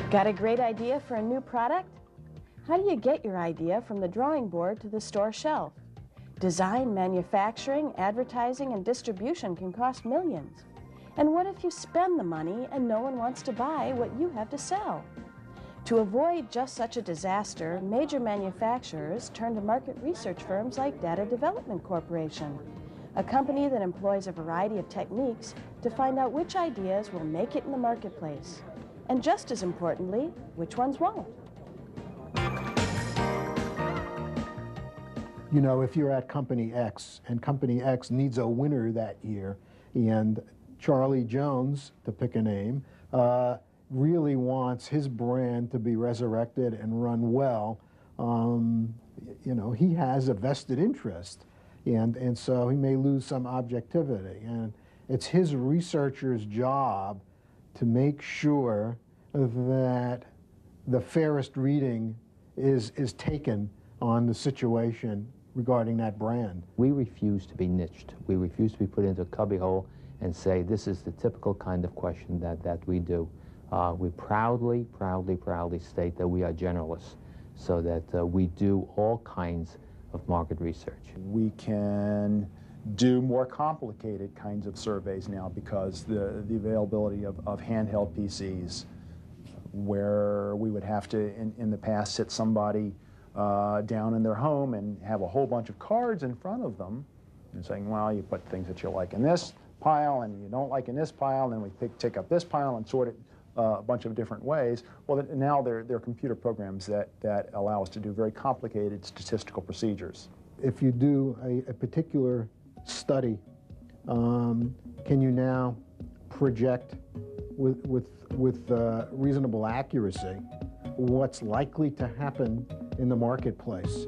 Got a great idea for a new product? How do you get your idea from the drawing board to the store shelf? Design, manufacturing, advertising, and distribution can cost millions. And what if you spend the money and no one wants to buy what you have to sell? To avoid just such a disaster, major manufacturers turn to market research firms like Data Development Corporation, a company that employs a variety of techniques to find out which ideas will make it in the marketplace. And just as importantly, which ones won't. You know, if you're at Company X and Company X needs a winner that year, and Charlie Jones, to pick a name, really wants his brand to be resurrected and run well, you know, he has a vested interest, and so he may lose some objectivity. And it's his researcher's job to make sure that the fairest reading is taken on the situation regarding that brand. We refuse to be niched. We refuse to be put into a cubbyhole and say this is the typical kind of question that we do. We proudly state that we are generalists, so that we do all kinds of market research. We can do more complicated kinds of surveys now because the availability of handheld PCs, where we would have to, in the past, sit somebody down in their home and have a whole bunch of cards in front of them and saying, well, you put things that you like in this pile and you don't like in this pile, and then we take up this pile and sort it a bunch of different ways. Well, now there are computer programs that allow us to do very complicated statistical procedures. If you do a particular study, can you now project with reasonable accuracy what's likely to happen in the marketplace?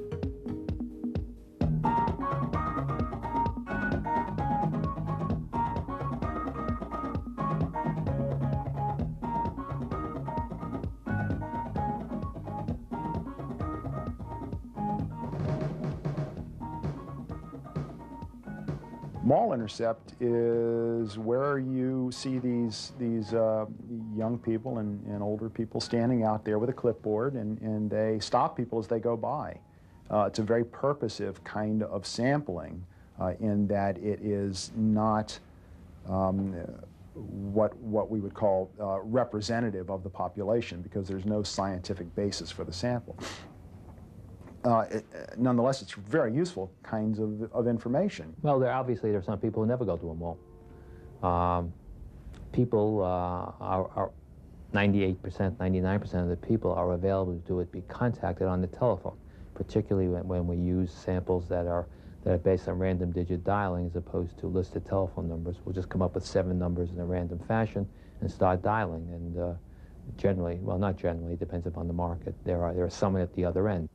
Mall intercept is where you see these young people and older people standing out there with a clipboard, and they stop people as they go by. It's a very purposive kind of sampling in that it is not what we would call representative of the population, because there's no scientific basis for the sample. Nonetheless, it's very useful kinds of information. Well, obviously there's some people who never go to a mall. People are 98%, 99% of the people are available to be contacted on the telephone, particularly when we use samples that are based on random digit dialing as opposed to listed telephone numbers. We'll just come up with 7 numbers in a random fashion and start dialing. And generally, well, not generally, it depends upon the market. There are some at the other end.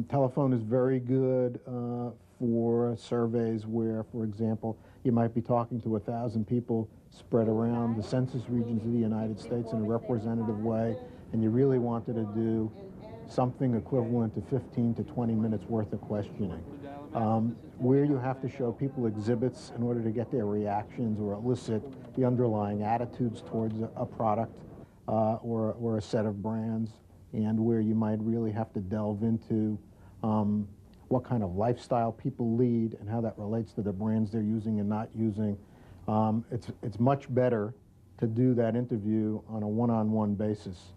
Telephone is very good for surveys where, for example, you might be talking to 1,000 people spread around the census regions of the United States in a representative way, and you really wanted to do something equivalent to 15 to 20 minutes worth of questioning, where you have to show people exhibits in order to get their reactions or elicit the underlying attitudes towards a product or a set of brands, and where you might really have to delve into what kind of lifestyle people lead and how that relates to the brands they're using and not using. It's much better to do that interview on a one-on-one basis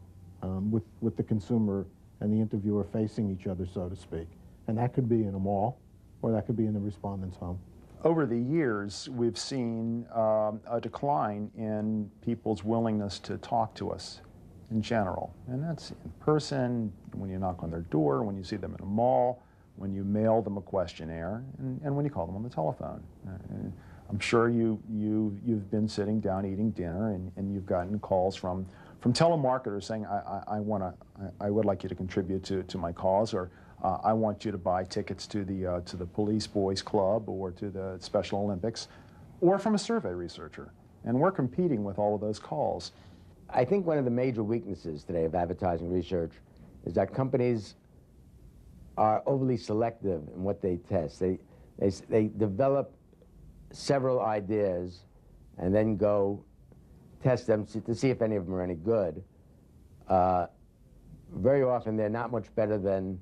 with the consumer and the interviewer facing each other, so to speak. And that could be in a mall, or that could be in the respondent's home. Over the years, we've seen a decline in people's willingness to talk to us in general. And that's in person, when you knock on their door, when you see them in a mall, when you mail them a questionnaire, and when you call them on the telephone. I'm sure you've been sitting down eating dinner, and you've gotten calls from telemarketers saying, I would like you to contribute to my cause, or I want you to buy tickets to the Police Boys Club or to the Special Olympics, or from a survey researcher. And we're competing with all of those calls. I think one of the major weaknesses today of advertising research is that companies are overly selective in what they test. They develop several ideas and then go test them to see if any of them are any good. very often they're not much better than,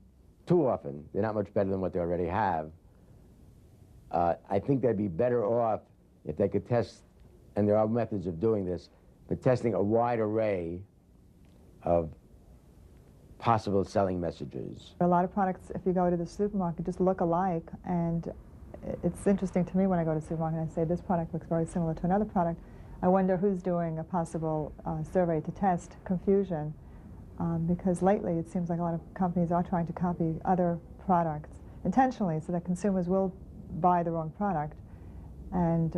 too often, they're not much better than what they already have. I think they'd be better off if they could test, and there are methods of doing this, but testing a wide array of possible selling messages. A lot of products, if you go to the supermarket, just look alike, and it's interesting to me when I go to the supermarket and I say this product looks very similar to another product. I wonder who's doing a possible survey to test confusion, because lately it seems like a lot of companies are trying to copy other products intentionally so that consumers will buy the wrong product, and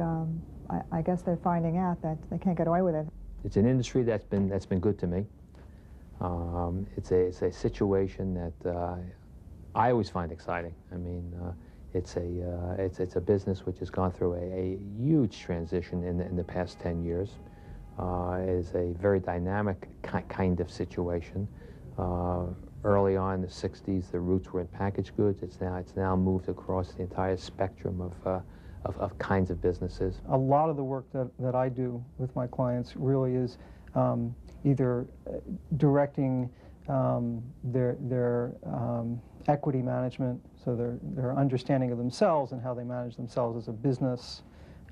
I guess they're finding out that they can't get away with it. It's an industry that's been good to me. It's a situation that I always find exciting. I mean, it's a business which has gone through a huge transition in the past 10 years. It is a very dynamic kind of situation. Early on in the 60s, the roots were in packaged goods. It's now moved across the entire spectrum of kinds of businesses. A lot of the work that I do with my clients really is either directing their equity management, so their understanding of themselves and how they manage themselves as a business.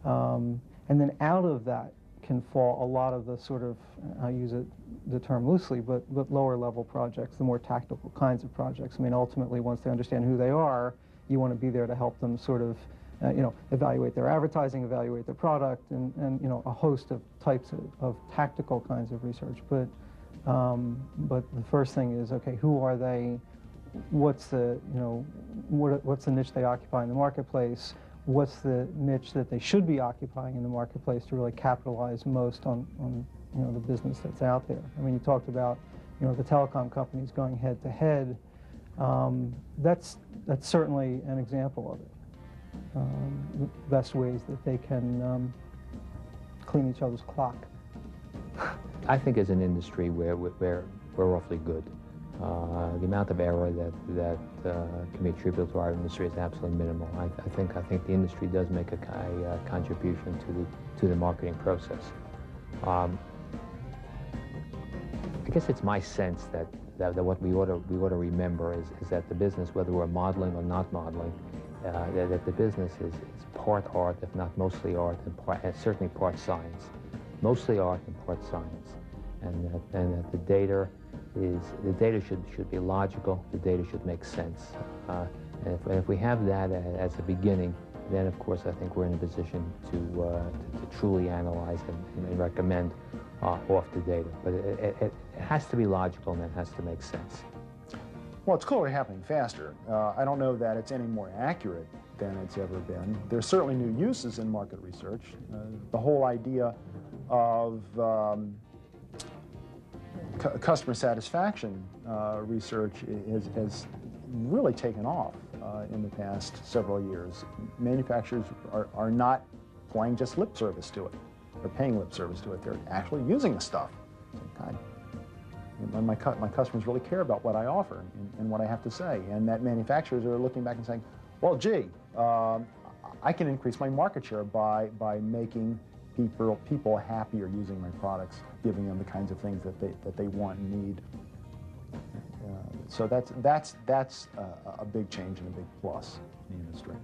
And then out of that can fall a lot of the sort of, I use the term loosely, but lower level projects, the more tactical kinds of projects. I mean, ultimately, once they understand who they are, you want to be there to help them sort of evaluate their advertising, evaluate their product, and a host of types of tactical kinds of research. But the first thing is, okay, who are they? What's the what's the niche they occupy in the marketplace? What's the niche that they should be occupying in the marketplace to really capitalize most on the business that's out there? I mean, you talked about the telecom companies going head to head. That's certainly an example of it. Best ways that they can clean each other's clock. I think as an industry we're awfully good. The amount of error that can be attributed to our industry is absolutely minimal. I think the industry does make a contribution to the marketing process. I guess it's my sense that what we ought to remember is that the business, whether we're modeling or not modeling, that the business is part art, if not mostly art, and certainly part science. Mostly art and part science, and that the data should be logical. The data should make sense, and if we have that as a beginning, then of course I think we're in a position to truly analyze and recommend off the data. But it has to be logical and it has to make sense. Well, it's clearly happening faster. I don't know that it's any more accurate than it's ever been. There's certainly new uses in market research. The whole idea of customer satisfaction research has really taken off in the past several years. Manufacturers are not playing just lip service to it. They're paying lip service to it. They're actually using the stuff. God, my customers really care about what I offer and what I have to say, and that manufacturers are looking back and saying, well, gee, I can increase my market share by making people happier using my products, giving them the kinds of things that they want and need. So that's a big change and a big plus in the industry.